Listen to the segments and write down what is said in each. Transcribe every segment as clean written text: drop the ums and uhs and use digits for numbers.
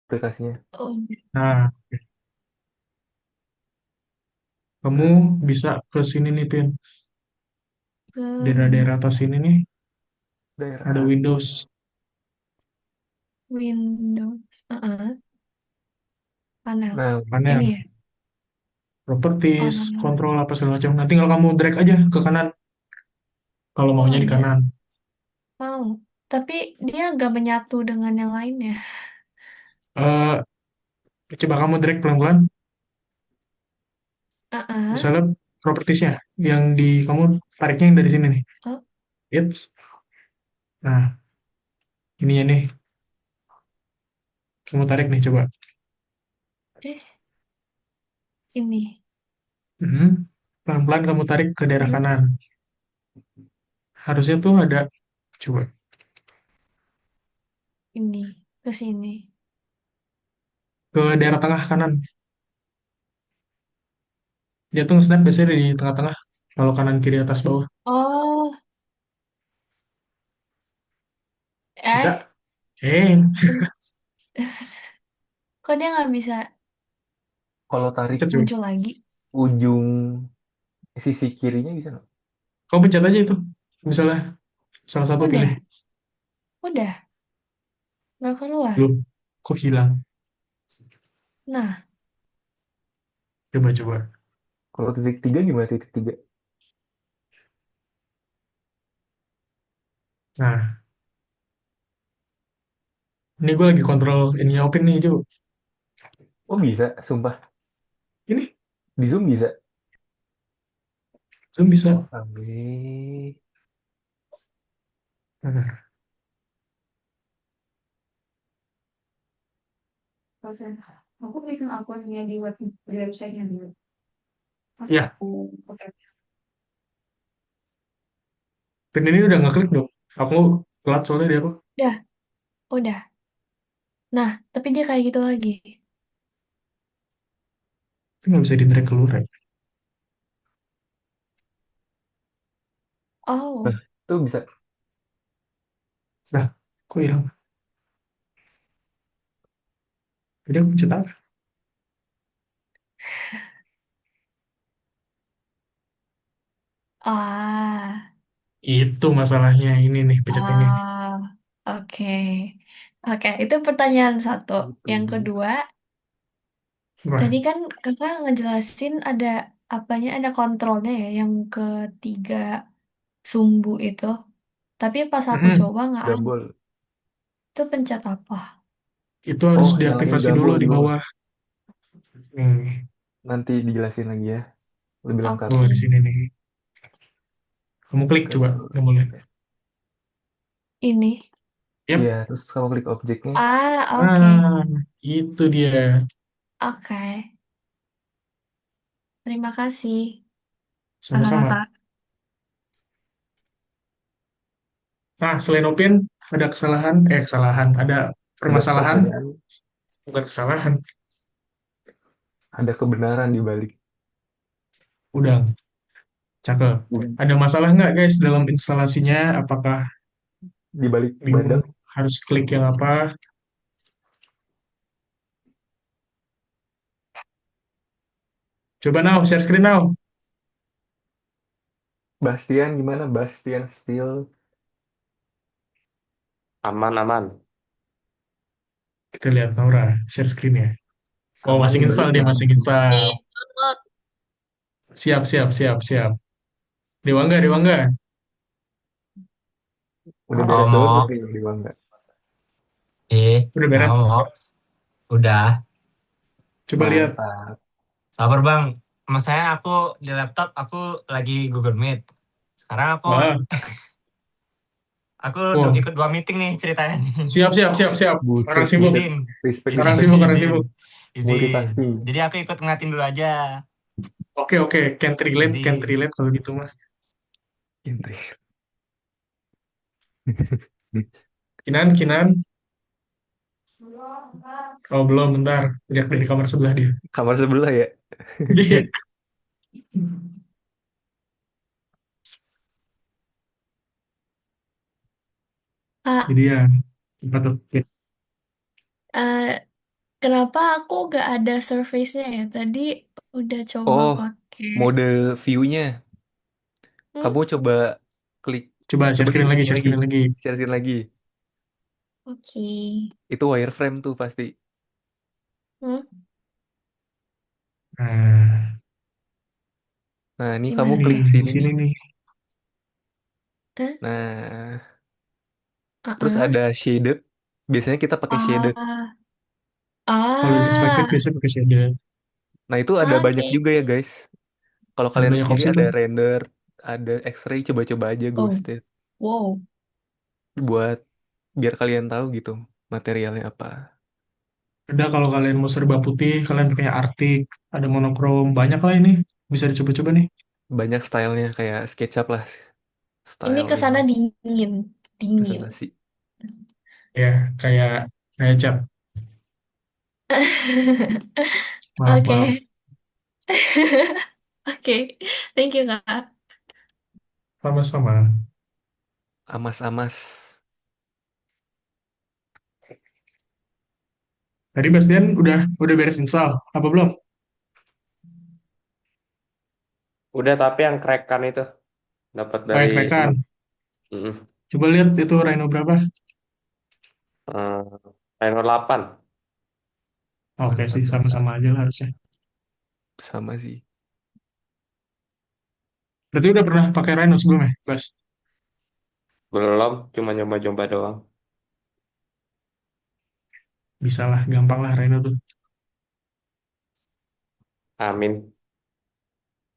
aplikasinya. Oh, Nah, kamu bisa ke sini nih, Pin. ke Daerah-daerah mana? atas sini nih, ada Daerah Windows. Windows. Panel. nah Ini Panel, ya. properties, Oh, kontrol, apa segala macam. Nanti kalau kamu drag aja ke kanan, kalau oh maunya di kanan. mau. Tapi dia nggak menyatu dengan yang lainnya. Eh, Coba kamu drag pelan-pelan, Ah, misalnya propertiesnya, yang di kamu tariknya yang dari sini nih. oh, It's, nah, ininya nih, kamu tarik nih coba. eh, ini. Mhm. Pelan-pelan kamu tarik ke daerah Terus kanan. Harusnya tuh ada, coba, ini ke sini. ke daerah tengah kanan. Dia tuh snap biasanya di tengah-tengah, kalau kanan kiri atas bawah. Oh, Bisa? eh, ben- kok dia nggak bisa kalau tarik Pencet coba. muncul lagi? ujung sisi kirinya bisa nggak? Kau pencet aja itu. Misalnya salah satu pilih. Udah, udah, nggak keluar. Loh, kok hilang? Nah, Coba-coba. Kalau titik tiga gimana titik tiga? Nah, ini gue lagi kontrol ininya Open nih, Jo. Oh bisa, sumpah. Ini, Di Zoom bisa. Zoom Wah, bisa. aneh. Nah, proses. Aku bikin akunnya di websitenya dulu. Pas ya, aku oke. Pin ini udah ngeklik dong. Aku telat soalnya dia apa? Udah, udah. Nah, tapi dia kayak gitu lagi. Itu nggak bisa di-drag keluar ya. Oh, Nah, itu bisa. Nah, kok hilang? Jadi aku pencet apa? ah, Itu masalahnya ini nih, pencet ini nih. ah, oke. Oke, itu pertanyaan satu. Gitu. Yang kedua, Wah, tadi kan kakak ngejelasin ada apanya, ada kontrolnya ya, yang ketiga sumbu itu. Tapi pas aku mm-mm. coba nggak ada. Gambol. Itu pencet apa? Itu harus Oh, yang diaktifasi dulu gambol di di bawah. bawah. Nih, Nanti dijelasin lagi ya. Lebih lengkap. tuh di Oke, sini nih. Kamu klik Ke, coba, nggak boleh. ini. iya, Yap. terus kamu klik objeknya. Ah, oke. Ah, itu dia. Oke. Terima kasih, Sama-sama. kakak-kakak. Nah, selain Opin, ada kesalahan, ada Ada permasalahan, pertanyaan, bukan kesalahan, ada kebenaran di balik. udang, cakep. Ada masalah nggak guys dalam instalasinya? Apakah Di balik bingung badak. harus klik yang apa? Coba now, share screen now. Bastian gimana? Bastian Steel. Aman, aman. Kita lihat Naura, share screen ya. Oh, Aman masih di balik install dia, masih lampu. install. Siap, siap, siap, siap. Dewangga, Dewangga. Udah Oh, beres download mau. nih di Bangga. Udah Mau, beres. mau. Udah. Coba lihat. Mantap. Sabar, Bang. Masanya aku di laptop, aku lagi Google Meet. Sekarang Ah, aku wow. ikut dua meeting nih ceritanya nih. Siap, siap, siap, siap. Orang Buset, sibuk. buset. Izin, Respect, Orang izin, respect. sibuk, orang izin, sibuk. izin. Multitasking. Jadi aku ikut ngeliatin dulu aja. Oke, oke. Can't Izin. relate kalau gitu mah. Intrik. Kinan, Kinan. Oh, belum, bentar. Lihat dari kamar sebelah dia. Kamar sebelah ya. Iya. Kak, Jadi ya, tempat tuh. Kenapa aku gak ada surface-nya ya? Tadi udah coba Oh, pakai. mode view-nya. Hmm? Kamu coba klik, Coba share coba deh screen lagi, ini share lagi, screen lagi. share screen lagi. Oke. Itu wireframe tuh pasti. Hmm? Nah, Nah, ini kamu Gimana nih tuh? klik di sini nih. sini nih. Eh? Nah, terus Uh-uh. ada shaded. Biasanya kita pakai shaded. Ah. Kalau introspektif Ah. biasanya pakai shader. Nah, itu ada banyak Oke. juga ya, guys. Kalau Ada kalian banyak pilih opsi ada tuh. render, ada X-ray, coba-coba aja Oh. Ghosted Wow. buat biar kalian tahu gitu materialnya apa. Ada kalau kalian mau serba putih, kalian pakainya Arctic, ada monokrom, banyak lah ini. Bisa dicoba-coba nih. Banyak stylenya kayak SketchUp lah, Ini style ini kesana dingin. Dingin. presentasi. Ya, kayak kayak cat. Maaf, maaf. Oke. Oke. Thank you, Kak. Sama-sama. Amas-amas. Tadi Bastian udah beres install, apa belum? Udah, tapi yang crack-kan itu dapat Oh, dari yang temen. kerekan. Mm-mm. Coba lihat itu Rhino berapa? Eh, Reno 8. Oke sih, Mantap, mantap. sama-sama aja lah harusnya. Sama sih. Berarti udah pernah pakai Rhino sebelumnya, Bas? Belum, cuma nyoba-nyoba doang. Bisa lah, gampang lah Rhino tuh. Amin.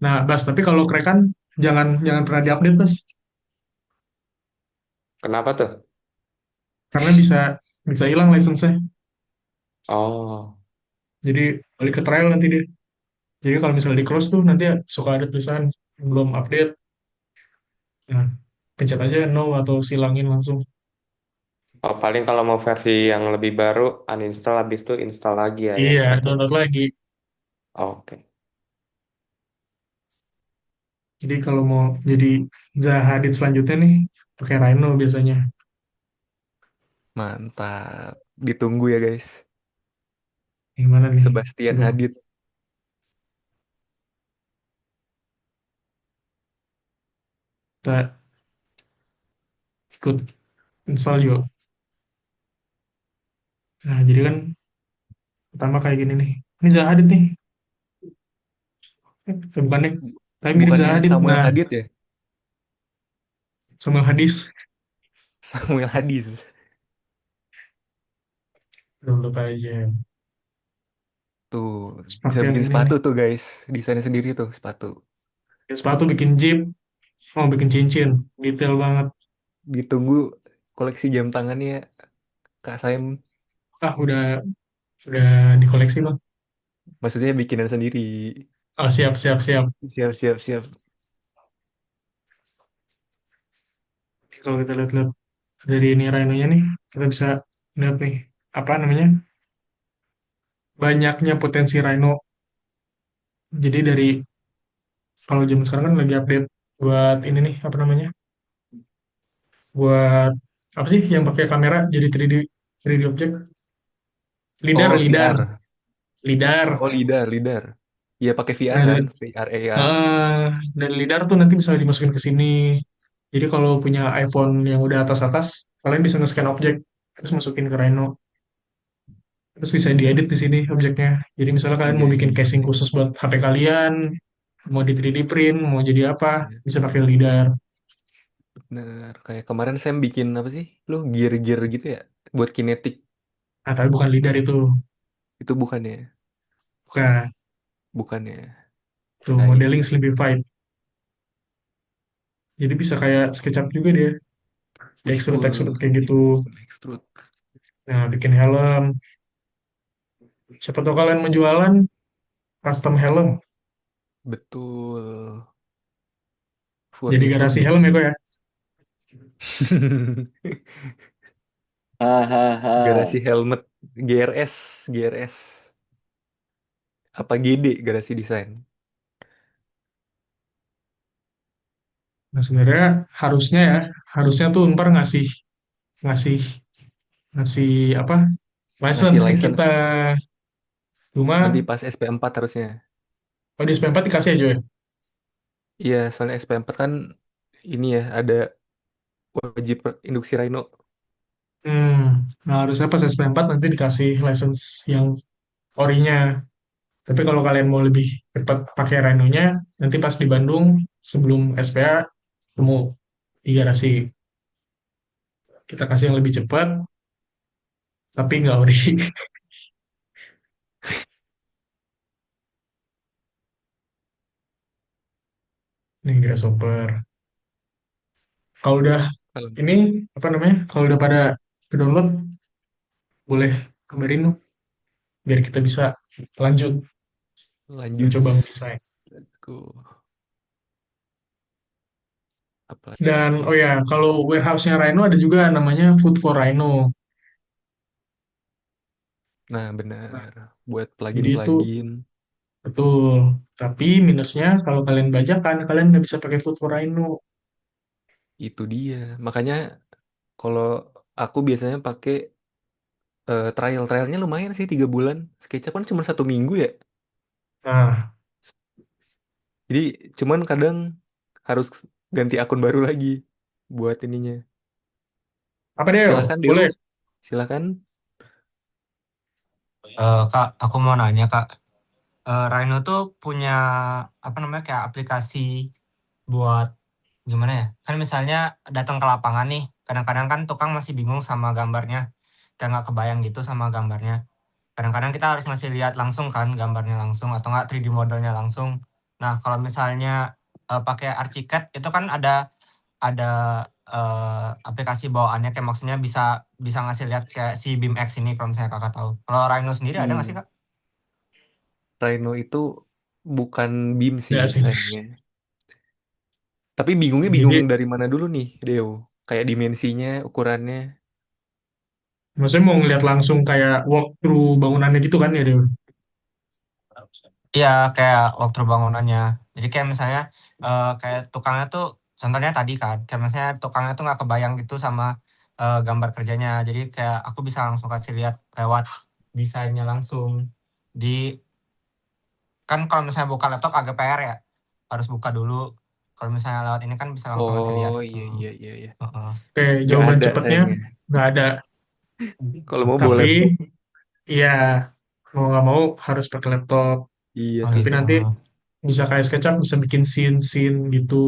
Nah, Bas, tapi kalau kerekan jangan jangan pernah diupdate, Bas. Kenapa tuh? Karena bisa bisa hilang license-nya. Oh, Jadi balik ke trial nanti dia. Jadi kalau misalnya di close tuh nanti suka ada tulisan belum update. Nah, pencet aja no atau silangin langsung. paling kalau mau versi yang lebih baru, uninstall habis itu install lagi ya, ya. Iya, Atau download lagi. oke. Jadi kalau mau jadi Zaha Hadid selanjutnya nih, pakai Rhino biasanya. Mantap. Ditunggu ya, guys. Gimana nih? Sebastian Coba Hadid. kita ikut install yuk. Nah, jadi kan pertama kayak gini nih. Ini Zaha Hadid nih. Bukan nih. Tapi mirip Bukannya Zaha Hadid. Samuel Nah, Hadid ya? Samuel Hadis. Samuel Hadis. Download aja. Tuh, Terus bisa pakai yang bikin ini nih. sepatu tuh, guys. Desainnya sendiri tuh, sepatu. Bikin sepatu, bikin jeep, mau bikin cincin. Detail banget. Ditunggu koleksi jam tangannya Kak Saim. Ah, udah dikoleksi bang. Maksudnya bikinan sendiri. Oh, siap, siap, siap. Siap, siap, siap. Kalau kita lihat-lihat dari ini Rhino-nya nih, kita bisa lihat nih, apa namanya, banyaknya potensi Rhino. Jadi dari, kalau zaman sekarang kan lagi update buat ini nih, apa namanya, buat, apa sih, yang pakai kamera jadi 3D object, lidar, Oh, lidar, VR. lidar. Oh, lidar, lidar. Iya, pakai VR Nah, kan? VR, AR. dan lidar tuh nanti bisa dimasukin ke sini. Jadi kalau punya iPhone yang udah atas-atas, kalian bisa nge-scan objek, terus masukin ke Rhino. Terus bisa diedit di sini objeknya. Jadi misalnya Bisa kalian mau bikin diedit. casing khusus buat HP kalian, mau di 3D print, mau jadi apa, Iya, bisa pakai lidar. bener. Kayak kemarin Sam bikin apa sih? Lu gear-gear gitu ya? Buat kinetik. Nah, tapi bukan lidar itu. Itu bukannya. Bukan. Bukannya. Tuh, Kirain. modeling simplified. Jadi bisa kayak SketchUp juga dia. Push Extrude-extrude pull. kayak gitu. Extrude. Nah, bikin helm. Siapa tahu kalian mau jualan custom helm. Betul. Jadi Furnitur garasi helm ya bikin. kok ya. Hahaha. Garasi helmet. GRS. GRS. Apa GD garasi desain? Nah, sebenarnya harusnya ya, harusnya tuh ntar ngasih ngasih ngasih apa Ngasih license ke license. kita. Cuma, Nanti pas SP4 harusnya. kalau di SP4 dikasih aja ya. Iya, soalnya SP4 kan ini ya ada wajib induksi Rhino. Hmm, nah harusnya pas SP4 nanti dikasih license yang orinya. Tapi kalau kalian mau lebih cepat pakai Rhino-nya, nanti pas di Bandung sebelum SPA temu di garasi. Kita kasih yang lebih cepat, tapi nggak ori. Nih Grasshopper. Kalau udah Kalau ini apa namanya? Kalau udah pada ke download, boleh kabarin dong, biar kita bisa lanjut lanjut, mencoba mendesain. let's go. Apa Dan lagi oh ya? ya, kalau warehouse-nya Rhino ada juga namanya Food for Rhino. Nah, Nah, benar. Buat jadi itu plugin-plugin betul. Tapi minusnya kalau kalian bajakan, kalian nggak bisa pakai Food for Rhino. itu dia. Makanya kalau aku biasanya pakai trialnya lumayan sih 3 bulan. SketchUp kan cuma 1 minggu ya. Nah, Jadi cuman kadang harus ganti akun baru lagi buat ininya. apa Deo? Silahkan Deo, Boleh. silahkan. Kak, aku mau nanya Kak. Rhino tuh punya apa namanya kayak aplikasi buat gimana ya? Kan misalnya datang ke lapangan nih, kadang-kadang kan tukang masih bingung sama gambarnya, kayak nggak kebayang gitu sama gambarnya. Kadang-kadang kita harus ngasih lihat langsung kan gambarnya langsung atau nggak 3D modelnya langsung. Nah, kalau misalnya pakai Archicad itu kan ada aplikasi bawaannya kayak maksudnya bisa bisa ngasih lihat kayak si BIMX ini kalau misalnya kakak tahu. Kalau Rhino sendiri ada nggak sih Hmm. kak? Rhino itu bukan BIM sih Nggak sih. sayangnya. Tapi bingungnya bingung Jadi, dari mana dulu nih, Deo? Kayak dimensinya, ukurannya. maksudnya mau ngeliat langsung kayak walkthrough bangunannya gitu kan ya Deo? Iya, kayak waktu bangunannya. Jadi kayak misalnya kayak tukangnya tuh, contohnya tadi kan, kayak misalnya tukangnya tuh nggak kebayang gitu sama gambar kerjanya. Jadi kayak aku bisa langsung kasih lihat lewat desainnya langsung. Di kan kalau misalnya buka laptop agak PR ya, harus buka dulu. Kalau misalnya lewat ini kan bisa langsung ngasih lihat Oh gitu. iya iya iya iya. Heeh. Oke, Nggak jawaban ada cepatnya sayangnya. nggak ada. Kalau mau bawa Tapi, laptop. ya mau nggak mau harus pakai laptop. Iya Oh sih Tapi gitu. nanti bisa kayak SketchUp, bisa bikin scene-scene gitu.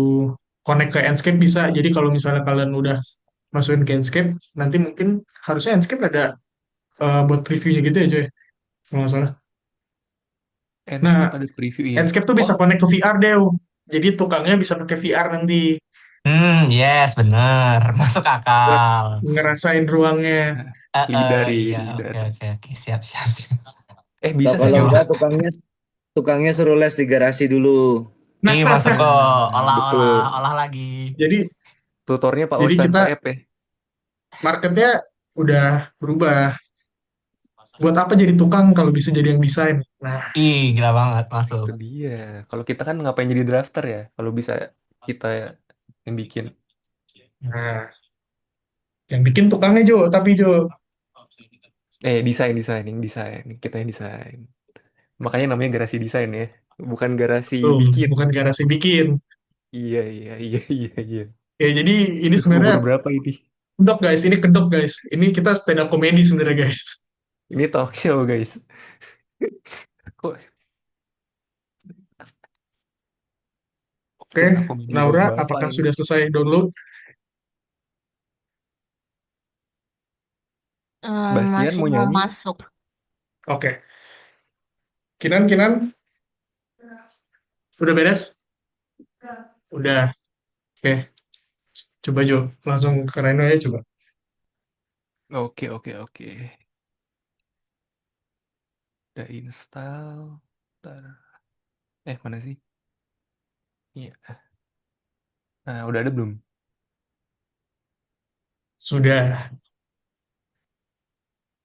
Connect ke Enscape bisa. Jadi kalau misalnya kalian udah masukin ke Enscape, nanti mungkin harusnya Enscape ada buat previewnya gitu ya, Joy. Kalau nggak salah. Enscape Nah, ada preview ya. Enscape tuh bisa Oh, connect ke VR deh. Jadi tukangnya bisa pakai VR nanti. Yes, bener. Masuk Buat akal. ngerasain ruangnya. lidar ya, Iya, oke, lidar. oke, oke. Siap, siap, siap. Bisa Atau saya kalau nggak enggak bisa. tukangnya suruh les di garasi dulu. Nah, Ih, masuk ke olah-olah, Betul. olah lagi. jadi Tutornya Pak jadi Ocan, kita Pak Ep ya. marketnya udah berubah. Buat apa jadi tukang kalau bisa jadi yang desain? Nah, Ih, gila banget masuk. Itu dia. Kalau kita kan ngapain jadi drafter ya? Kalau bisa kita yang bikin. nah, yang bikin tukangnya Jo, tapi Jo. Desain, desain, yang desain. Kita yang desain. Makanya namanya garasi desain ya. Bukan garasi Tuh, bikin. bukan garasi bikin. Iya, iya, iya, iya, iya. Ya, jadi ini Itu umur sebenarnya berapa ini? kedok guys, ini kedok guys. Ini kita stand up comedy sebenarnya guys. Ini talk show, guys. Kok Oke, stand up comedy Laura, bapak-bapak apakah ini? sudah selesai download? Bastian Masih mau mau nyanyi? masuk. Oke, Kinan, udah beres? Udah. Oke, coba Jo, langsung ke Reno ya coba. Oke, oke, oke. Udah install. Ntar. Mana sih? Iya. Nah, udah ada belum? Sudah.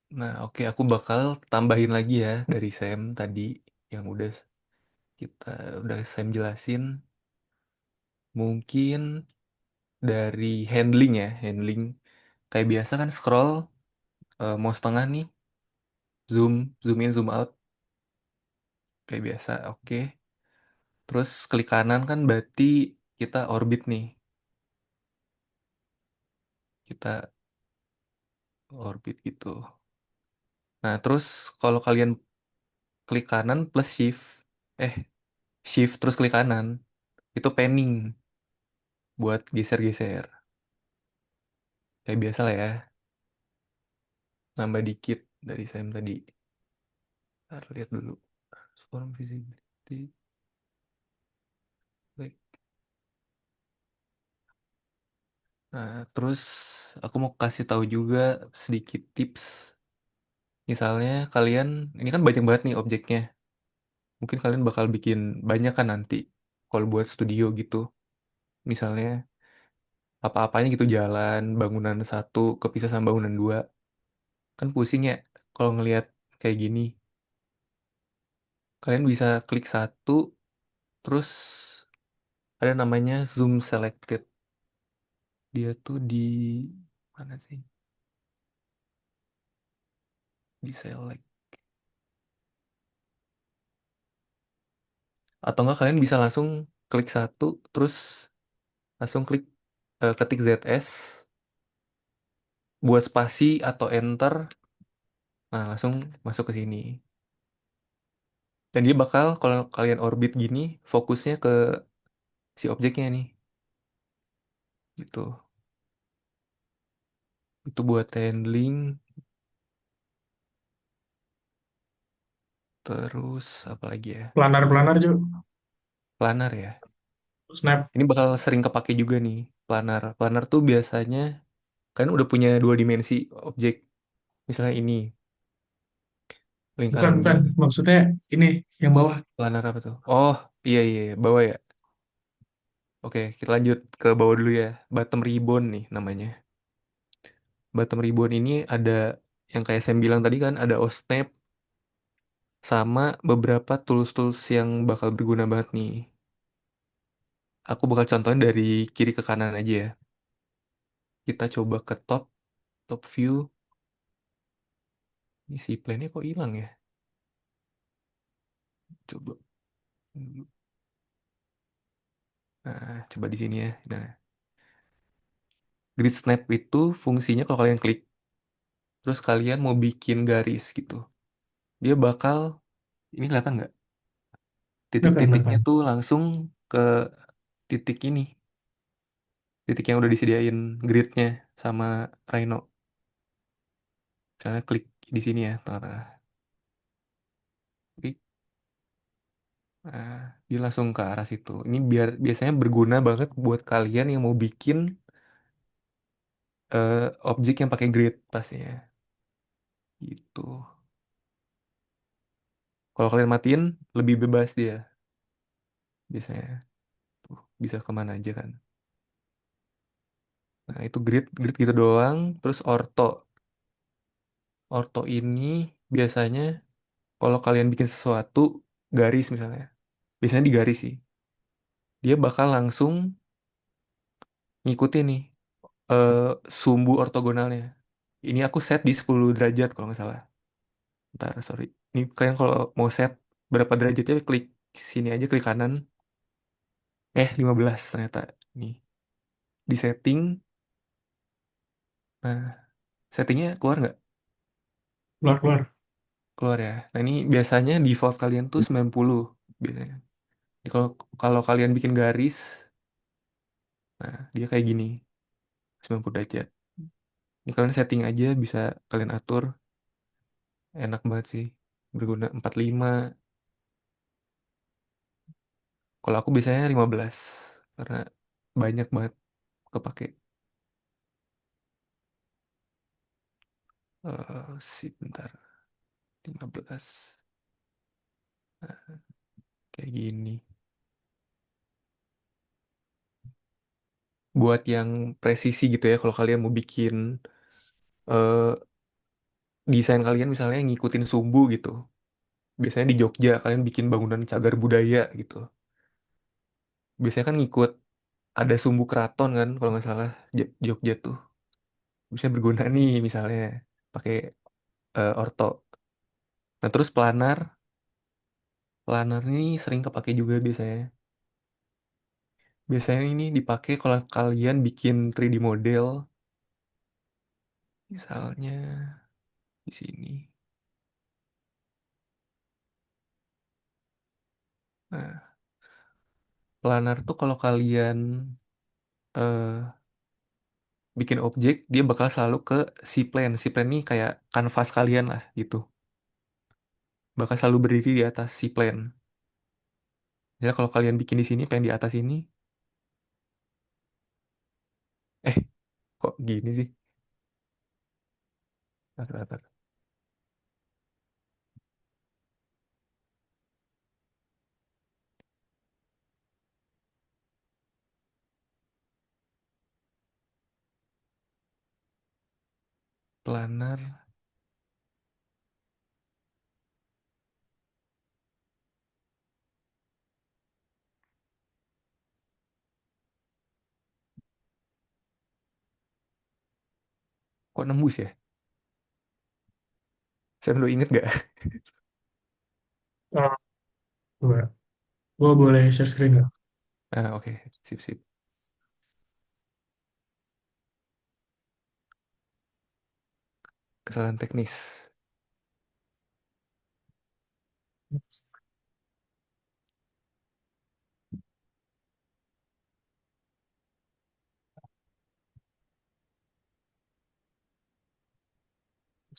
Nah, oke, aku bakal tambahin lagi ya dari Sam tadi yang kita udah Sam jelasin. Mungkin dari handling ya, handling. Kayak biasa kan scroll mouse tengah nih, zoom, zoom in, zoom out. kayak biasa. Oke. Terus klik kanan kan berarti kita orbit nih. Kita orbit gitu. Nah, terus kalau kalian klik kanan plus shift, eh shift terus klik kanan, itu panning buat geser-geser. Kayak biasa lah ya, nambah dikit dari Sam tadi. Ntar lihat dulu. Transform visibility. Baik. Nah, terus aku mau kasih tahu juga sedikit tips. Misalnya kalian, ini kan banyak banget nih objeknya. Mungkin kalian bakal bikin banyak kan nanti. Kalau buat studio gitu. Misalnya apa-apanya gitu jalan, bangunan satu kepisah sama bangunan dua. Kan pusing ya kalau ngelihat kayak gini. Kalian bisa klik satu, terus ada namanya zoom selected. Dia tuh di mana sih? Di select. Atau enggak kalian bisa langsung klik satu, terus langsung klik ketik ZS, buat spasi atau enter, nah langsung masuk ke sini. Dan dia bakal kalau kalian orbit gini, fokusnya ke si objeknya nih, gitu. Itu buat handling, terus apa lagi ya? Planar-planar juga. Planar ya. Snap. Ini bakal sering kepake juga nih, planar. Planar tuh biasanya kalian udah punya dua dimensi objek. Misalnya ini, Bukan, lingkaran bukan. ini, Maksudnya ini yang bawah. planar apa tuh? Oh, iya iya, iya, bawah ya. Oke, kita lanjut ke bawah dulu ya. Bottom ribbon nih namanya. Bottom ribbon ini ada yang kayak saya bilang tadi kan, ada OSNAP sama beberapa tools-tools yang bakal berguna banget nih. Aku bakal contohin dari kiri ke kanan aja ya. Kita coba ke top, top view. Ini si plan-nya kok hilang ya? Coba. Nah, coba di sini ya. Nah, grid snap itu fungsinya kalau kalian klik, terus kalian mau bikin garis gitu. Dia bakal, ini kelihatan nggak? Belakang, Titik-titiknya belakang. tuh langsung ke titik ini. Titik yang udah disediain gridnya sama Rhino. Misalnya klik di sini ya, tengah-tengah. Klik, nah, dia langsung ke arah situ. Ini biar biasanya berguna banget buat kalian yang mau bikin objek yang pakai grid pastinya. Gitu. Kalau kalian matiin, lebih bebas dia biasanya. Tuh, bisa kemana aja kan. Nah, itu grid gitu doang. Terus orto. Orto ini biasanya kalau kalian bikin sesuatu, garis misalnya. Biasanya di garis sih. Dia bakal langsung ngikutin nih eh, sumbu ortogonalnya. Ini aku set di 10 derajat kalau nggak salah. Ntar, sorry. Ini kalian kalau mau set berapa derajatnya, klik sini aja, klik kanan. 15 ternyata. Nih, di setting. Nah, settingnya keluar nggak? Keluar, keluar. Keluar ya. Nah, ini biasanya default kalian tuh 90 biasanya. Jadi kalau kalau kalian bikin garis, nah dia kayak gini, 90 derajat. Ini kalian setting aja, bisa kalian atur. Enak banget sih. Berguna 45. Kalau aku biasanya 15 karena banyak banget kepake. Sih bentar. 15. Nah, kayak gini. Buat yang presisi gitu ya, kalau kalian mau bikin eh, desain kalian misalnya ngikutin sumbu gitu. Biasanya di Jogja kalian bikin bangunan cagar budaya gitu. Biasanya kan ngikut ada sumbu keraton kan kalau nggak salah, Jogja tuh. Bisa berguna nih misalnya pakai orto. Nah, terus planar Planner ini sering kepake juga biasanya. Biasanya ini dipakai kalau kalian bikin 3D model, misalnya di sini. Nah, planner tuh kalau kalian eh, bikin objek, dia bakal selalu ke si plane. Si plane ini kayak kanvas kalian lah gitu. Bakal selalu berdiri di atas si plane. Misalnya kalau kalian bikin di sini, pengen di atas ini, eh kok gini sih? Bentar, bentar. Planner, kok nembus ya? Saya perlu inget gak? Oh, coba. Gue boleh share screen nggak? Ah, oke, sip, sip. Kesalahan teknis.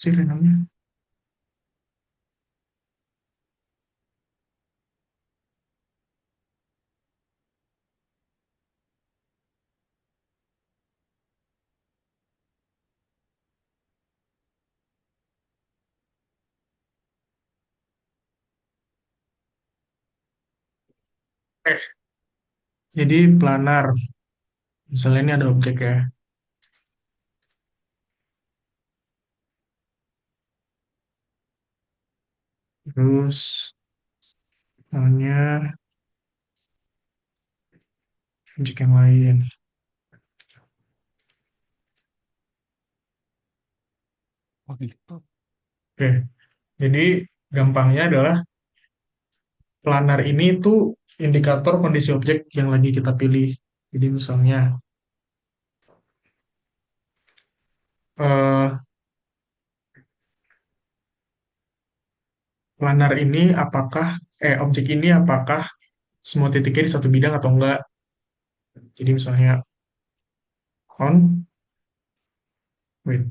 Sih namanya. Eh, jadi planar. Misalnya ini ada objek ya. Terus namanya objek yang lain. Oh gitu. Oke, jadi gampangnya adalah planar ini tuh indikator kondisi objek yang lagi kita pilih. Jadi misalnya eh, planar ini objek ini apakah semua titiknya di satu bidang atau enggak. Jadi misalnya on, wait,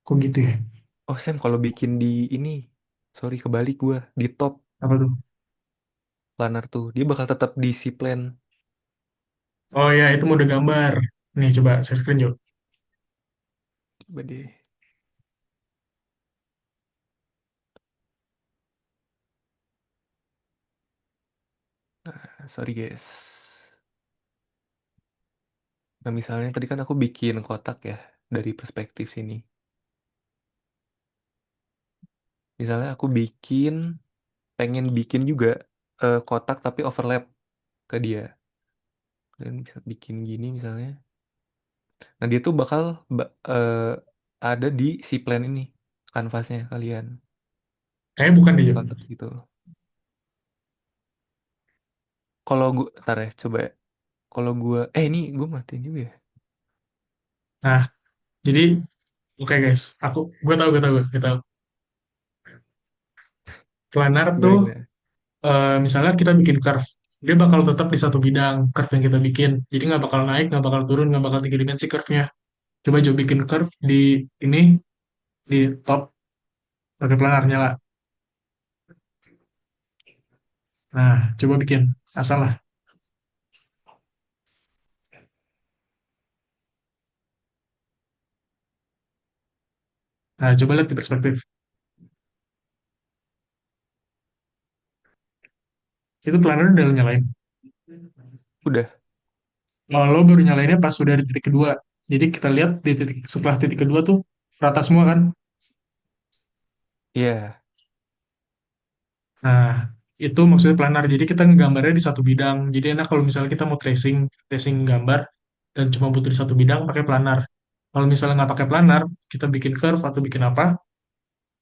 kok gitu ya? Oh Sam, kalau bikin di ini, sorry kebalik gua, di top Apa tuh? planner tuh, dia bakal tetap di si plan. Oh ya, itu mode gambar. Nih, coba share screen yuk. Coba deh. Sorry guys. Nah misalnya tadi kan aku bikin kotak ya dari perspektif sini. Misalnya aku pengen bikin juga kotak tapi overlap ke dia. Dan bisa bikin gini misalnya. Nah dia tuh bakal ada di si plan ini, kanvasnya kalian. Kayaknya bukan deh, yuk. Kotak gitu. Kalau gua, ntar ya, coba ya. Kalau gua, ini gua matiin juga ya. Nah, jadi oke guys, gue tahu. Planar Gimana tuh gimana? misalnya kita bikin curve, dia bakal tetap di satu bidang curve yang kita bikin. Jadi nggak bakal naik, nggak bakal turun, nggak bakal tiga dimensi curve-nya. Coba coba bikin curve di ini di top pakai planarnya lah. Nah, coba bikin asal lah. Nah, coba lihat di perspektif. Itu planner udah lo nyalain. Udah, Kalau lo baru nyalainnya pas udah di titik kedua. Jadi kita lihat di titik setelah titik kedua tuh rata semua kan. iya. Nah, itu maksudnya planar. Jadi kita ngegambarnya di satu bidang. Jadi enak kalau misalnya kita mau tracing gambar dan cuma butuh di satu bidang pakai planar. Kalau misalnya nggak pakai planar, kita bikin curve atau bikin apa,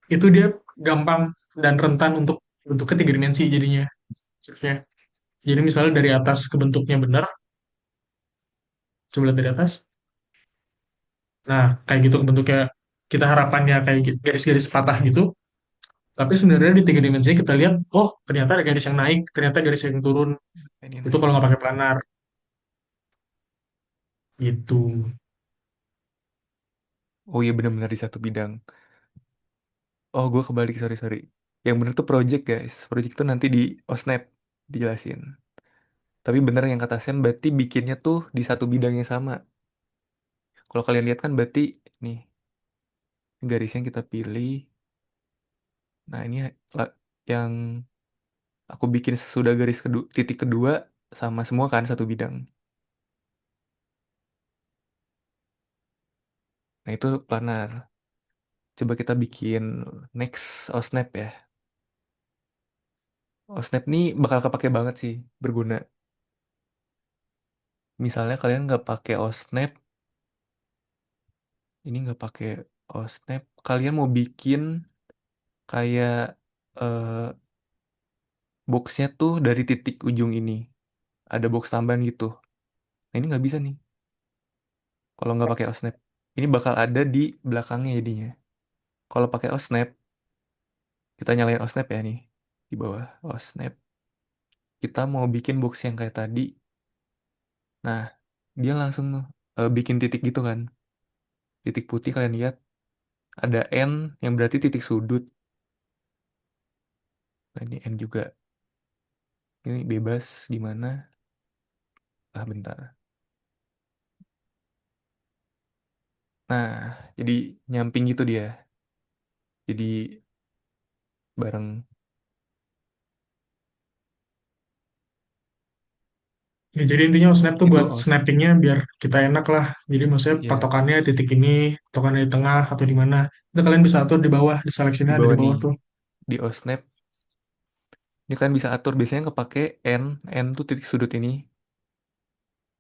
itu dia gampang dan rentan untuk bentuk ketiga dimensi jadinya curve-nya. Jadi misalnya dari atas ke bentuknya benar, coba lihat dari atas. Nah, kayak gitu bentuknya kita harapannya kayak garis-garis patah gitu. Tapi sebenarnya di tiga dimensinya kita lihat, oh ternyata ada garis yang naik, ternyata garis yang turun. Ini Itu naik. kalau nggak pakai planar gitu. Oh iya benar-benar di satu bidang. Oh gue kebalik, sorry sorry. Yang bener tuh project guys. Project tuh nanti di OSNAP dijelasin. Tapi bener yang kata Sam, berarti bikinnya tuh di satu bidang yang sama. Kalau kalian lihat kan berarti nih garisnya yang kita pilih. Nah ini yang aku bikin sesudah garis kedua, titik kedua sama semua kan satu bidang. Nah itu planar. Coba kita bikin next OSNAP ya. OSNAP nih bakal kepake banget sih, berguna. Misalnya kalian nggak pakai OSNAP, ini nggak pakai OSNAP, kalian mau bikin kayak eh, boxnya tuh dari titik ujung ini, ada box tambahan gitu. Nah ini nggak bisa nih, kalau nggak pakai OSNAP. Ini bakal ada di belakangnya jadinya. Kalau pakai OSNAP, kita nyalain OSNAP ya nih, di bawah OSNAP. Kita mau bikin box yang kayak tadi, nah dia langsung bikin titik gitu kan. Titik putih kalian lihat, ada N yang berarti titik sudut. Nah ini N juga. Ini bebas gimana? Ah bentar. Nah, jadi nyamping gitu dia. Jadi bareng Ya, jadi intinya snap tuh itu buat os snappingnya biar kita enak lah. Jadi maksudnya ya patokannya titik ini, patokannya di tengah atau di mana. Itu kalian bisa atur di bawah, di di seleksinya ada di bawah bawah nih tuh. di osnap. Ini kalian bisa atur biasanya yang kepake N, N tuh titik sudut ini.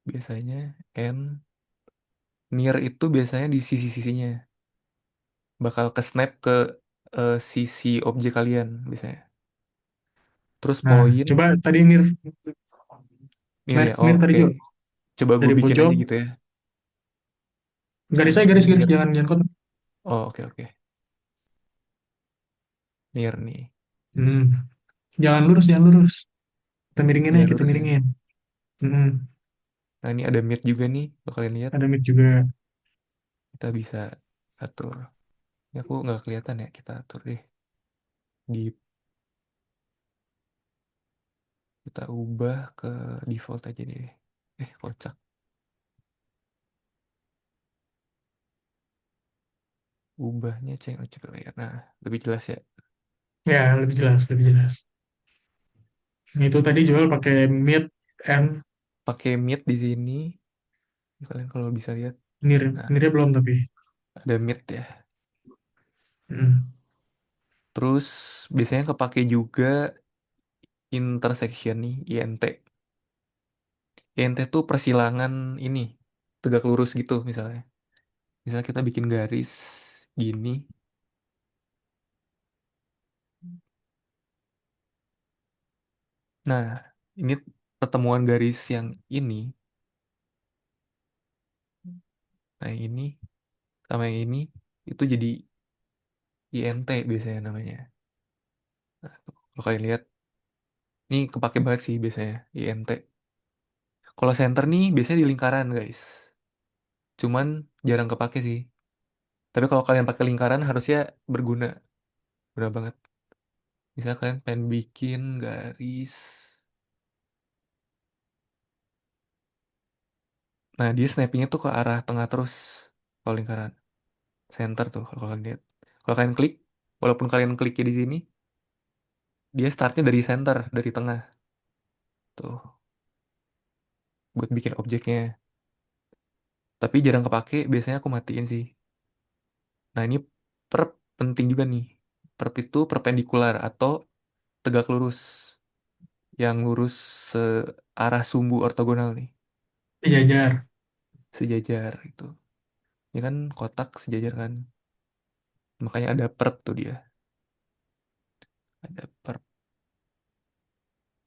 Biasanya N near itu biasanya di sisi-sisinya. Bakal ke snap ke sisi objek kalian biasanya. Terus Nah, poin coba tadi Nir, near ya. Oh, Nir tadi oke. coba Coba gue dari bikin aja pojok, gitu ya. garis Misalnya aja garis-garis, near. jangan kotak. Oh, oke oke. Near nih. Hmm, jangan lurus, jangan lurus. Kita miringin aja, Iya kita lurus ya. miringin. Hmm, Nah, ini ada mid juga nih. Bakal kalian lihat. ada mid juga. Kita bisa atur. Ini aku nggak kelihatan ya. Kita atur deh. Di Kita ubah ke default aja deh. Kocak. Ubahnya coba ya. Nah, lebih jelas ya. Ya, lebih jelas, lebih jelas. Nah, itu tadi jual pakai mid and Pakai mid di sini. Kalian kalau bisa lihat. nir, Nah, nirnya belum tapi. ada mid ya. Hmm. Terus biasanya kepake juga intersection nih, INT. INT tuh persilangan ini. Tegak lurus gitu misalnya. Misalnya kita bikin garis gini. Nah, ini pertemuan garis yang ini. Nah, yang ini sama yang ini. Itu jadi INT biasanya namanya. Nah, tuh, kalau kalian lihat, ini kepake banget sih biasanya INT. Kalau center nih biasanya di lingkaran guys. Cuman jarang kepake sih. Tapi kalau kalian pakai lingkaran harusnya berguna. Guna banget. Misalnya kalian pengen bikin garis. Nah dia snappingnya tuh ke arah tengah terus. Kalau lingkaran. Center tuh kalau kalian lihat. Kalau kalian klik. Walaupun kalian kliknya di sini. Dia startnya dari center. Dari tengah. Tuh. Buat bikin objeknya. Tapi jarang kepake. Biasanya aku matiin sih. Nah ini perp penting juga nih. Perp itu perpendikular atau tegak lurus. Yang lurus searah sumbu ortogonal nih. Sejajar. Sejajar itu. Ya kan kotak sejajar kan. Makanya ada perp tuh dia. Ada perp.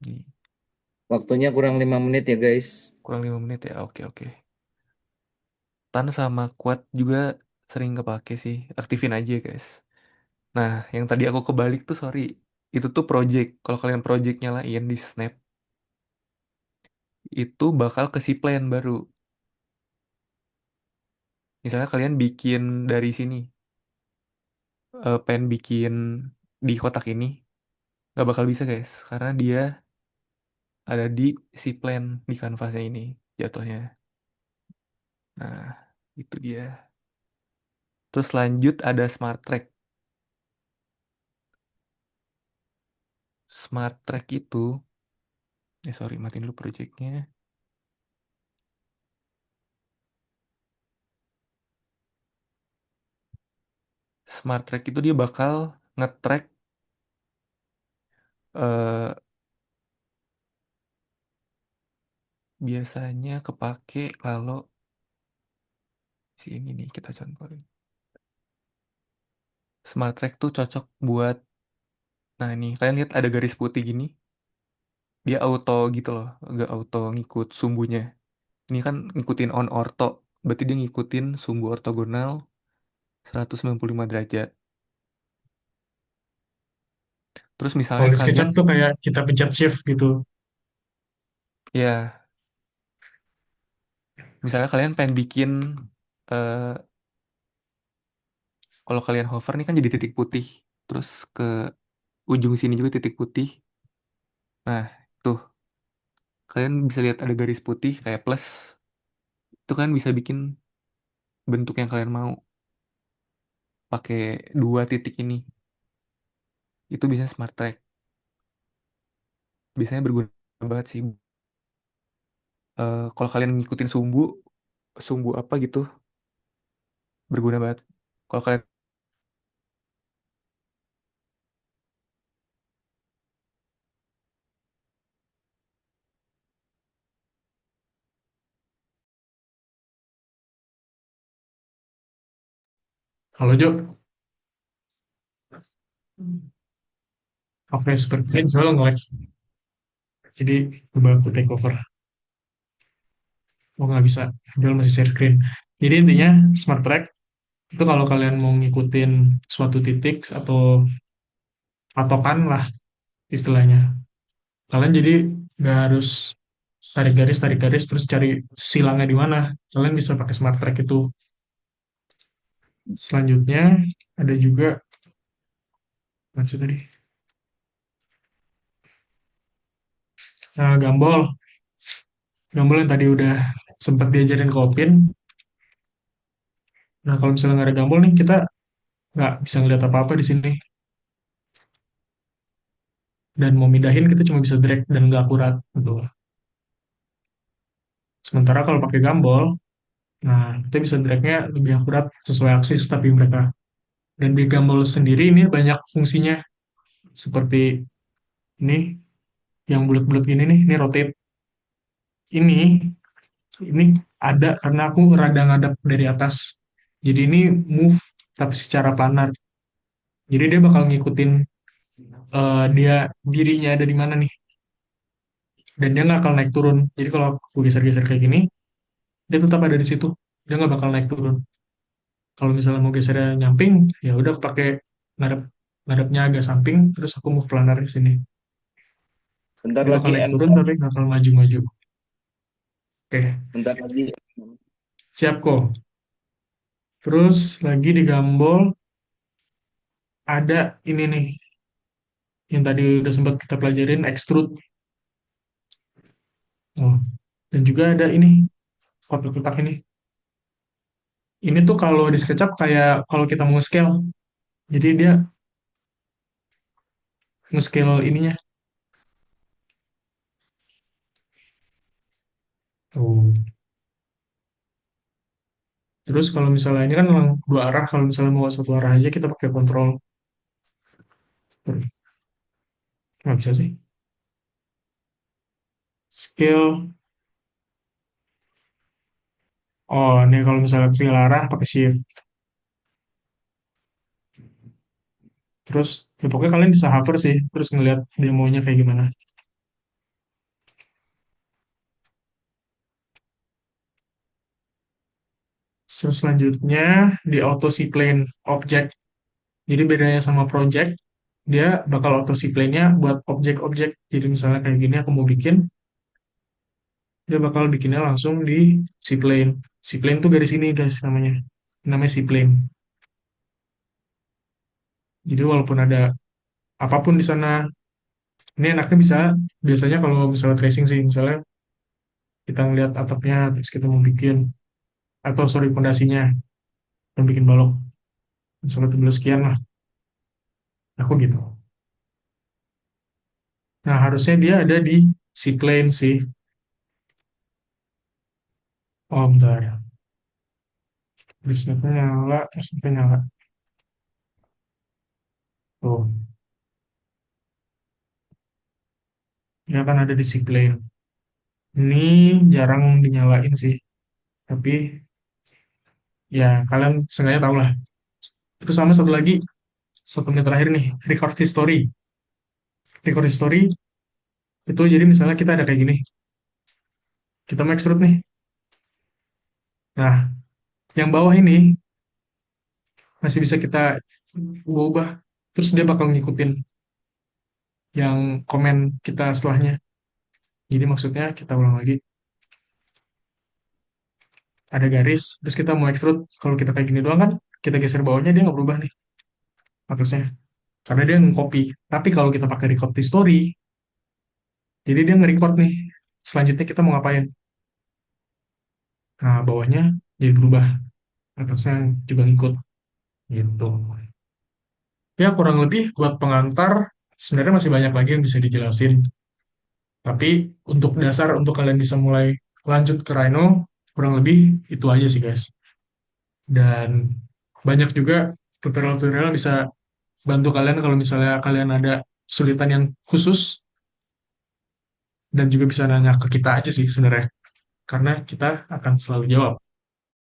Nih, Waktunya kurang 5 menit ya guys. kurang 5 menit ya. Oke, oke. Tan sama kuat juga sering kepake sih. Aktifin aja guys. Nah, yang tadi aku kebalik tuh sorry. Itu tuh project. Kalau kalian project nyalain di Snap, itu bakal ke si plan baru. Misalnya kalian bikin dari sini, pengen bikin di kotak ini, nggak bakal bisa guys. Karena dia ada di si plan di kanvasnya ini jatuhnya. Nah, itu dia. Terus lanjut ada Smart Track. Smart Track itu, sorry, matiin dulu projectnya. Smart Track itu dia bakal nge-track eh, biasanya kepake kalau si ini nih kita contohin. Smart Track tuh cocok buat, nah ini kalian lihat ada garis putih gini, dia auto gitu loh, agak auto ngikut sumbunya. Ini kan ngikutin on ortho, berarti dia ngikutin sumbu ortogonal 195 derajat. Terus Kalau misalnya di SketchUp kalian, tuh kayak kita pencet shift gitu. ya, misalnya kalian pengen bikin, eh, kalau kalian hover nih kan jadi titik putih, terus ke ujung sini juga titik putih. Nah, tuh kalian bisa lihat ada garis putih kayak plus, itu kan bisa bikin bentuk yang kalian mau pakai dua titik ini. Itu bisa smart track. Biasanya berguna banget sih. Kalau kalian ngikutin sumbu, sumbu apa gitu, berguna banget. Kalau kalian, Kalau Jo, oke seperti ini jual nge-lag. Jadi coba aku take over. Oh nggak bisa, jual masih share screen. Jadi intinya smart track itu kalau kalian mau ngikutin suatu titik atau patokan lah istilahnya. Kalian jadi nggak harus tarik garis terus cari silangnya di mana. Kalian bisa pakai smart track itu. Selanjutnya ada juga maksud tadi. Nah, Gambol yang tadi udah sempat diajarin ke Opin. Nah, kalau misalnya nggak ada Gambol nih, kita nggak bisa ngeliat apa-apa di sini. Dan mau mindahin kita cuma bisa drag dan nggak akurat gitu. Sementara kalau pakai Gambol, nah kita bisa dragnya lebih akurat sesuai aksis tapi mereka. Dan di Gambol sendiri ini banyak fungsinya seperti ini yang bulat-bulat gini nih, ini rotate. Ini ada karena aku rada ngadap dari atas. Jadi ini move tapi secara planar. Jadi dia bakal ngikutin dia dirinya ada di mana nih. Dan dia nggak akan naik turun. Jadi kalau aku geser-geser kayak gini, dia tetap ada di situ. Dia nggak bakal naik turun. Kalau misalnya mau gesernya nyamping, ya udah aku pakai ngadap ngadapnya agak samping, terus aku move planar di sini. Bentar Dia bakal lagi naik turun Ensor. tapi nggak bakal maju-maju. Oke, Bentar lagi. siap kok. Terus lagi di Gambol ada ini nih yang tadi udah sempat kita pelajarin extrude. Oh, dan juga ada ini kotak-kotak ini. Ini tuh kalau di SketchUp kayak kalau kita mau scale, jadi dia nge-scale ininya. Oh. Terus kalau misalnya ini kan memang dua arah, kalau misalnya mau satu arah aja kita pakai kontrol. Nggak bisa sih. Scale, Oh, ini kalau misalnya ke single arah pakai shift. Terus, ya pokoknya kalian bisa hover sih, terus ngeliat demonya kayak gimana. Terus selanjutnya di auto seaplane object. Jadi bedanya sama project, dia bakal auto seaplane-nya buat objek-objek. Jadi misalnya kayak gini aku mau bikin, dia bakal bikinnya langsung di seaplane. Seaplane tuh garis ini guys namanya. Namanya seaplane. Jadi walaupun ada apapun di sana, ini enaknya bisa biasanya kalau misalnya tracing sih, misalnya kita ngeliat atapnya, terus kita mau bikin, atau sorry pondasinya, dan bikin balok, misalnya tebel sekian lah, aku gitu. Nah harusnya dia ada di seaplane sih. Oh bentar, display nyala, display nyala. Tuh, dia akan ada di seaplane. Ini jarang dinyalain sih, tapi ya kalian sengaja tahu lah. Itu sama satu lagi, satu menit terakhir nih, record history. Record history itu jadi misalnya kita ada kayak gini, kita mau extrude nih. Nah, yang bawah ini masih bisa kita ubah, terus dia bakal ngikutin yang komen kita setelahnya. Jadi maksudnya kita ulang lagi, ada garis, terus kita mau extrude, kalau kita kayak gini doang kan, kita geser bawahnya dia nggak berubah nih atasnya, karena dia nge-copy. Tapi kalau kita pakai record history, jadi dia nge-record nih, selanjutnya kita mau ngapain. Nah, bawahnya jadi berubah, atasnya juga ngikut, gitu. Ya, kurang lebih buat pengantar, sebenarnya masih banyak lagi yang bisa dijelasin. Tapi untuk dasar, untuk kalian bisa mulai lanjut ke Rhino, kurang lebih itu aja sih guys. Dan banyak juga tutorial-tutorial yang bisa bantu kalian kalau misalnya kalian ada kesulitan yang khusus, dan juga bisa nanya ke kita aja sih sebenarnya. Karena kita akan selalu jawab.